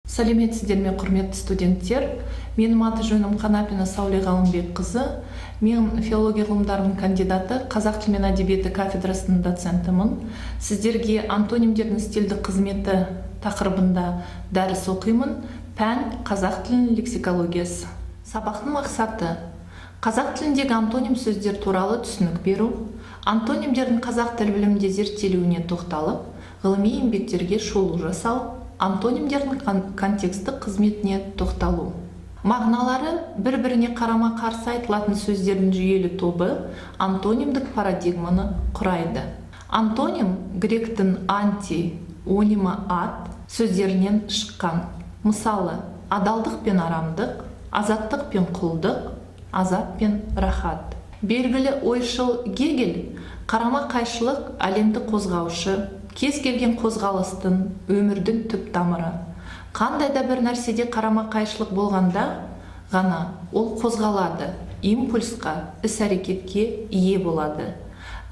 Сәлеметсіздер ме, құрметті студенттер? Менің аты жөнім Қанапина Сауле Ғалымбекқызы. Мен филология ғылымдарының кандидаты, қазақ тілі мен әдебиеті кафедрасының доцентімін. Сіздерге антонимдердің стильдік қызметі тақырыбында дәріс оқимын. Пән қазақ тілінің лексикологиясы. Сабақтың мақсаты: қазақ тіліндегі антоним сөздер туралы түсінік беру, антонимдердің қазақ тіл білімінде зерттелуіне тоқталып, ғылыми еңбектерге шолу жасау, антонимдердің контекстік қызметіне тоқталу. Мағыналары бір-біріне қарама-қарсы айтылатын сөздердің жүйелі тобы антонимдік парадигманы құрайды. Антоним гректің анти, онима ат сөздерінен шыққан. Мысалы, адалдық пен арамдық, азаттық пен құлдық, азап пен рахат. Белгілі ойшыл Гегель қарама-қайшылық әлемді қозғаушы, кез келген қозғалыстың, өмірдің түп тамыры. Қандай да бір нәрседе қарама-қайшылық болғанда ғана ол қозғалады, импульсқа, іс-әрекетке ие болады.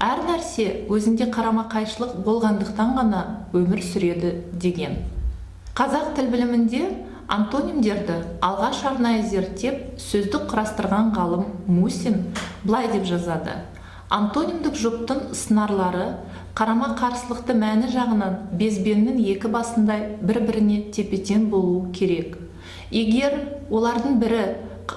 Әр нәрсе өзінде қарама-қайшылық болғандықтан ғана өмір сүреді деген. Қазақ тіл білімінде антонимдерді алғаш арнайы зерттеп, сөздік құрастырған ғалым Мусин былай деп жазады: антонимдік жұптың сыңарлары қарама-қарсылықты мәні жағынан безбеннің екі басындай бір-біріне тепе-тең болуы керек. Егер олардың бірі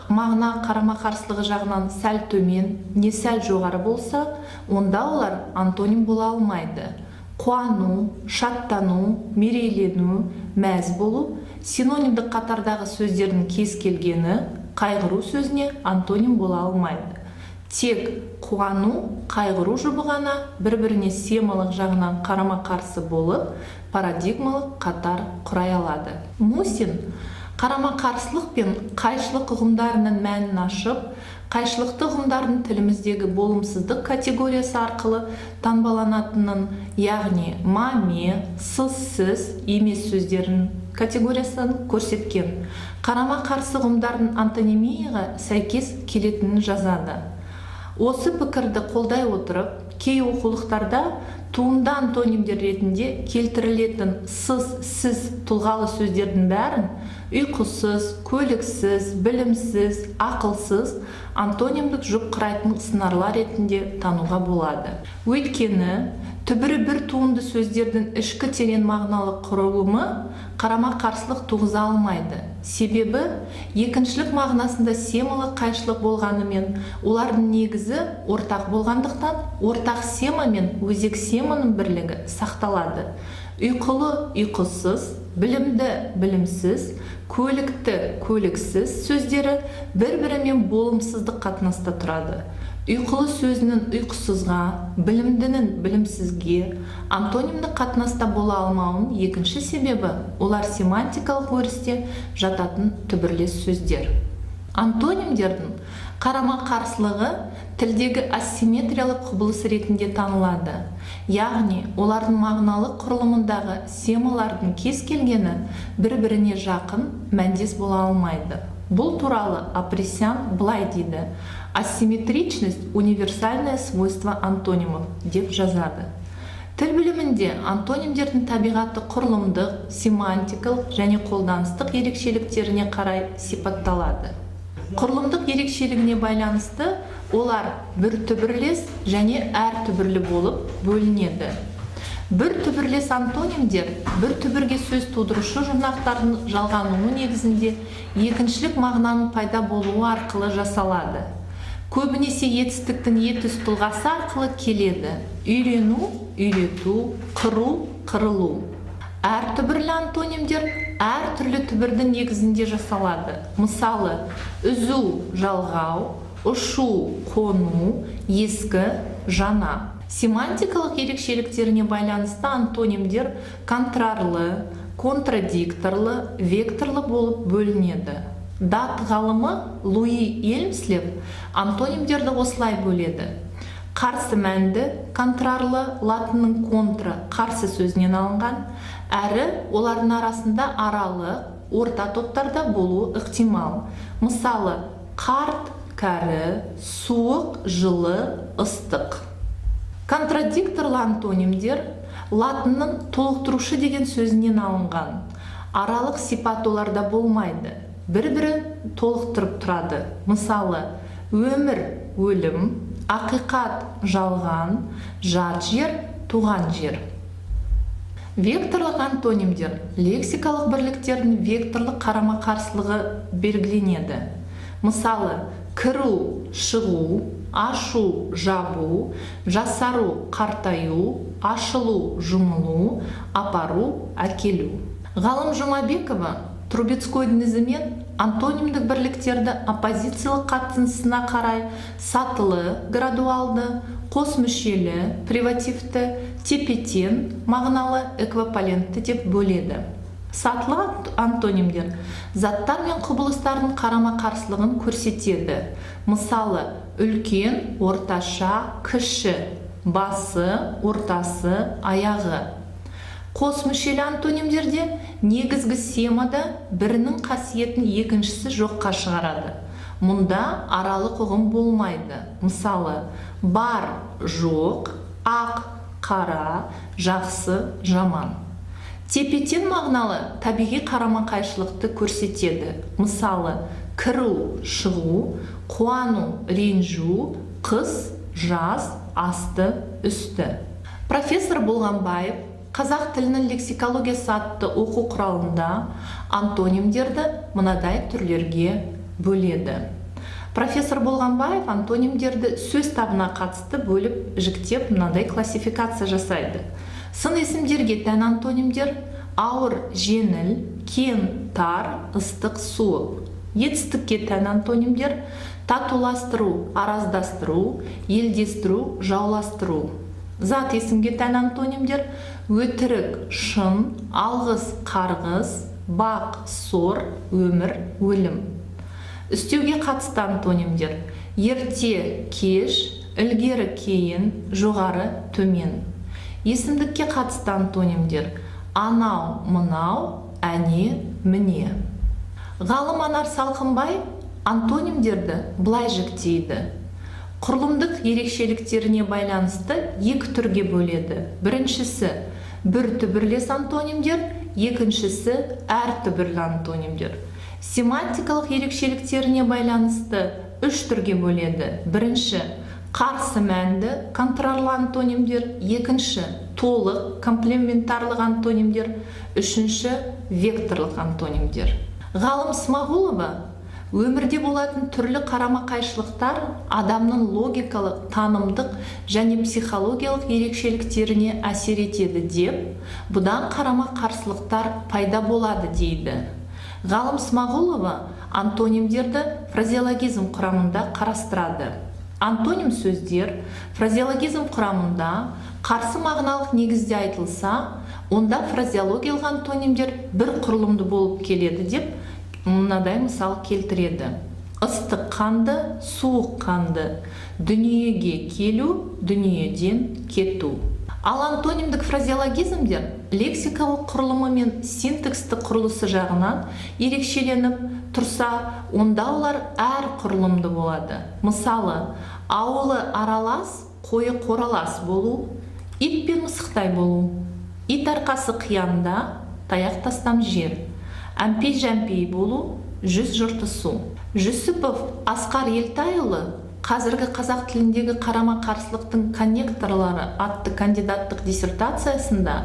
мағына қарама-қарсылығы жағынан сәл төмен, не сәл жоғары болса, онда олар антоним бола алмайды. Қуану, шаттану, мерейлену, мәз болу синонимдік қатардағы сөздердің кез келгені қайғыру сөзіне антоним бола алмайды. Тек қуану, қайғыру жұбы ғана бір-біріне семалық жағынан қарама-қарсы болып, парадигмалық қатар құрай алады. Мусин қарама-қарсылық пен қайшылық ұғымдарының мәнін ашып, қайшылықты ұғымдардың тіліміздегі болымсыздық категориясы арқылы таңбаланатынын, яғни ма-ме, сыз-сіз емес сөздерінің категориясын көрсеткен. Қарама-қарсы ұғымдардың антонимияға сәйкес келетінін жазады. Осы пікірді қолдай отырып, кей оқулықтарда туынды антонимдер ретінде келтірілетін сіз тұлғалы сөздердің бәрін ұйқысыз, көліксіз, білімсіз, ақылсыз антонимдік жұп құрайтын сыңарлар ретінде тануға болады. Өйткені түбірі бір туынды сөздердің ішкі терең мағыналы құрылымы қарама-қарсылық туғыза алмайды. Себебі екіншілік мағынасында семалық қайшылық болғанымен, олардың негізі ортақ болғандықтан, ортақ сема мен өзек семаның бірлігі сақталады. Ұйқылы ұйқысыз, білімді білімсіз, көлікті көліксіз сөздері бір-бірімен болымсыздық қатынаста тұрады. Ұйқылы сөзінің ұйқысызға, білімдінің білімсізге антонимдік қатынаста бола алмауының екінші себебі олар семантикалық өрісте жататын түбірлес сөздер. Антонимдердің қарама-қарсылығы тілдегі асимметриялық құбылыс ретінде танылады. Яғни, олардың мағыналық құрылымындағы семалардың кез келгені бір-біріне жақын, мәндес бола алмайды. Бұл туралы Апресян былай дейді: асимметричность – универсальное свойство антонимов деп жазады. Тіл білімінде антонимдердің табиғаты құрылымдық, семантикалық және қолданыстық ерекшеліктеріне қарай сипатталады. Құрылымдық ерекшелігіне байланысты олар бір түбірлес және әр түбірлі болып бөлінеді. Бір түбірлес антонимдер бір түбірге сөз тудырушы жұрнақтардың жалғануы негізінде екіншілік мағынаның пайда болуы арқылы жасалады. Көбінесе етістіктің етіс тұлғасы арқылы келеді. Үйрену, үйрету, қыру, қырылу. Әр түбірлі антонимдер әр түрлі түбірдің негізінде жасалады. Мысалы, үзу, жалғау, ұшу, қону, ескі, жаңа. Семантикалық ерекшеліктеріне байланысты антонимдер контрарлы, контрадикторлы, векторлы болып бөлінеді. Дат ғалымы Луи Элмслев антонимдерді осылай бөледі: қарсы мәнді, контрарлы, латынның контра, қарсы сөзінен алынған, әрі олардың арасында аралық, орта топтарда болуы ықтимал. Мысалы, қарт, кәрі, суық, жылы, ыстық. Контрадикторлы антонимдер латынның толықтырушы деген сөзінен алынған. аралық сипат оларда болмайды, бір-бірі толықтырып тұрады. Мысалы, өмір, өлім, ақиқат, жалған, жат жер, туған жер. Векторлық антонимдер лексикалық бірліктердің векторлық қарама-қарсылығы белгіленеді. Мысалы, кіру, шығу, ашу, жабу, жасару, қартаю, ашылу, жұмылу, апару, әкелу. Ғалым Жұмабекова Трубецкойдың ізімен антонимдік бірліктерді оппозициялық қатынасына қарай сатылы, градуалды, қос мүшелі, привативті, тепе-тең, мағыналы, эквивалентті деп бөледі. Сатылы антонимдер заттар мен құбылыстардың қарама-қарсылығын көрсетеді. Мысалы, үлкен, орташа, кіші, басы, ортасы, аяғы. Қос мүшелі антонимдерде негізгі семада бірінің қасиетін екіншісі жоққа шығарады. Мұнда аралық ұғым болмайды. Мысалы, бар, жоқ, ақ, қара, жақсы, жаман. Тепе-тең мағыналы табиғи қарама-қайшылықты көрсетеді. Мысалы, кіру, шығу, қуану, ренжу, қыс, жаз, асты, үсті. Профессор Болғанбаев қазақ тілінің лексикологиясы атты оқу құралында антонимдерді мынадай түрлерге бөледі. Профессор Болғанбаев антонимдерді сөз табына қатысты бөліп жіктеп мынадай классификация жасайды. Сын есімдерге тән антонимдер ауыр, жеңіл, кең, тар, ыстық, суық. Етістікке тән антонимдер татуластыру, араздастыру, елдестіру, жауластыру. Зат есімге тән антонимдер өтірік, шын, алғыс, қарғыс, бақ, сор, өмір, өлім. Үстеуге қатысты антонимдер ерте, кеш, ілгері, кейін, жоғары, төмен. Есімдікке қатысты антонимдер анау, мынау, әне, міне. Ғалым Анар Салқынбай антонимдерді былай жіктейді. Құрылымдық ерекшеліктеріне байланысты екі түрге бөледі. Біріншісі бір түбірлес антонимдер, екіншісі әр түбірлі антонимдер. Семантикалық ерекшеліктеріне байланысты үш түрге бөледі. Бірінші қарсы мәнді контрарлы антонимдер, екінші толық комплементарлық антонимдер, үшінші векторлық антонимдер. Ғалым Смағұлова өмірде болатын түрлі қарама-қайшылықтар адамның логикалық, танымдық және психологиялық ерекшеліктеріне әсер етеді деп, бұдан қарама-қарсылықтар пайда болады дейді. Ғалым Смағұлова антонимдерді фразеологизм құрамында қарастырады. Антоним сөздер фразеологизм құрамында қарсы мағыналық негізде айтылса, онда фразеологиялық антонимдер бір құрылымды болып келеді деп мынадай мысал келтіреді. Ыстық қанды, суық қанды, дүниеге келу, дүниеден кету. Ал антонимдік фразеологизмдер лексикалық құрылымы мен синтекстік құрылысы жағынан ерекшеленіп тұрса, онда олар әр құрылымды болады. Мысалы, ауылы аралас, қойы қоралас болу, ит пен мысықтай болу, ит арқасы қиянда, таяқ тастам жер, әмпей-жәмпей болу, жүз жыртысу. Жүсіпов Асқар Елтайұлы қазіргі қазақ тіліндегі қарама-қарсылықтың коннекторлары атты кандидаттық диссертациясында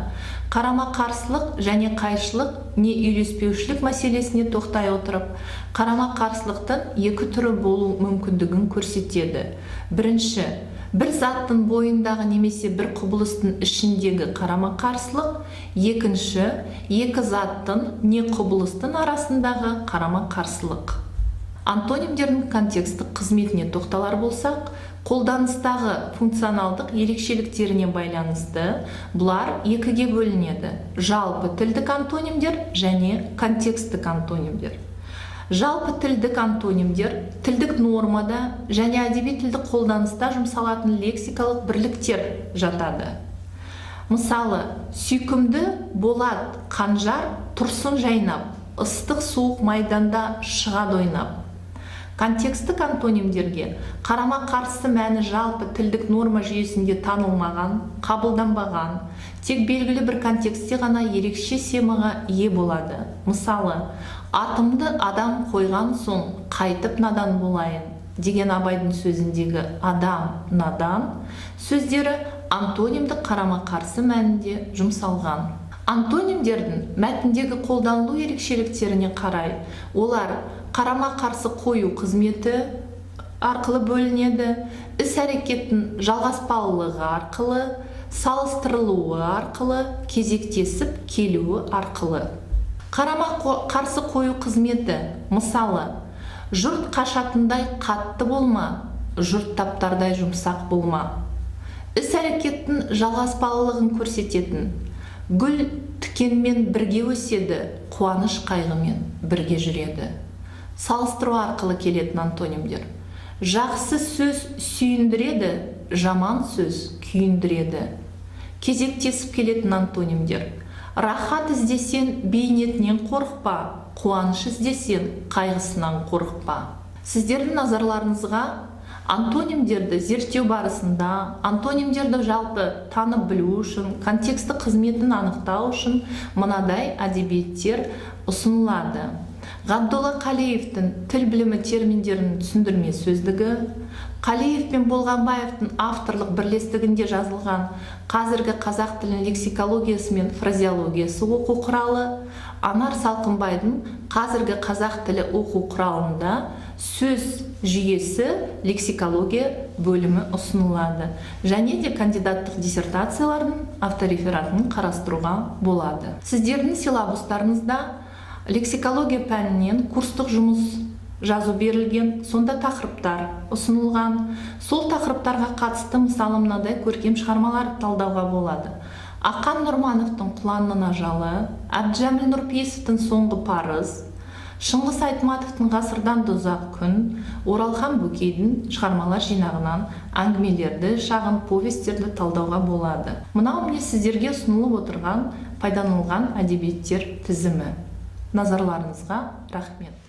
қарама-қарсылық және қайшылық не үйлеспеушілік мәселесіне тоқтай отырып, қарама-қарсылықтың екі түрі болу мүмкіндігін көрсетеді. Бірінші, бір заттың бойындағы немесе бір құбылыстың ішіндегі қарама-қарсылық, екінші, екі заттың не құбылыстың арасындағы қарама-қарсылық. Антонимдердің контекстік қызметіне тоқталар болсақ, қолданыстағы функционалдық ерекшеліктеріне байланысты бұлар екіге бөлінеді: жалпы тілдік антонимдер және контекстік антонимдер. Жалпы тілдік антонимдер тілдік нормада және әдеби тілдік қолданыста жұмсалатын лексикалық бірліктер жатады. Мысалы, сүйкімді болат қанжар тұрсын жайнап, ыстық суық майданда шығады ойнап. Контекстік антонимдерге қарама-қарсы мәні жалпы тілдік норма жүйесінде танылмаған, қабылданбаған, тек белгілі бір контекстте ғана ерекше семаға ие болады. Мысалы, атымды адам қойған соң қайтып надан болайын деген Абайдың сөзіндегі адам, надан сөздері антонимдік қарама-қарсы мәнінде жұмсалған. Антонимдердің мәтіндегі қолданылу ерекшеліктеріне қарай, олар қарама-қарсы қою қызметі арқылы бөлінеді, іс-әрекеттің жалғаспалылығы арқылы, салыстырылуы арқылы, кезектесіп келуі арқылы. Қарама-қарсы қою қызметі, мысалы, жұрт қашатындай қатты болма, жұрт таптардай жұмсақ болма. Іс-әрекеттің жалғаспалылығын көрсететін, гүл тікенмен бірге өседі, қуаныш қайғымен бірге жүреді. Салыстыру арқылы келетін антонимдер. Жақсы сөз сүйіндіреді, жаман сөз күйіндіреді. Кезектесіп келетін антонимдер. Рахат іздесен бейнетінен қорықпа, қуаныш іздесен қайғысынан қорықпа. Сіздердің назарларыңызға антонимдерді зерттеу барысында, антонимдерді жалпы танып білу үшін, контексті қызметін анықтау үшін мынадай әдебиеттер ұсынылады. Ғабдолла Қалиевтің тіл білімі терминдерінің түсіндірме сөздігі, Қалиев пен Болғанбаевтың авторлық бірлестігінде жазылған қазіргі қазақ тілінің лексикологиясы мен фразеологиясы оқу құралы, Анар Салқынбайдың қазіргі қазақ тілі оқу құралында сөз жүйесі лексикология бөлімі ұсынылады. Және де кандидаттық диссертациялардың авторефератын қарастыруға болады. Сіздердің силабустарыңызда лексикология пәнінен курстық жұмыс жазу берілген, сонда тақырыптар ұсынылған. Сол тақырыптарға қатысты мысалы мынадай көркем шығармалар талдауға болады. Ақан Нұрмановтың Құланның ажалы, Әбдіжәміл Нұрпейісовтің Соңғы парыз, Шыңғыс Айтматовтың Ғасырдан дозақ күн, Оралхан Бөкейдің шығармалар жинағынан әңгімелерді, шағын повестерді талдауға болады. Мынау міне сіздерге ұсынылып отырған пайдаланылған әдебиеттер тізімі. Назарларыңызға рахмет.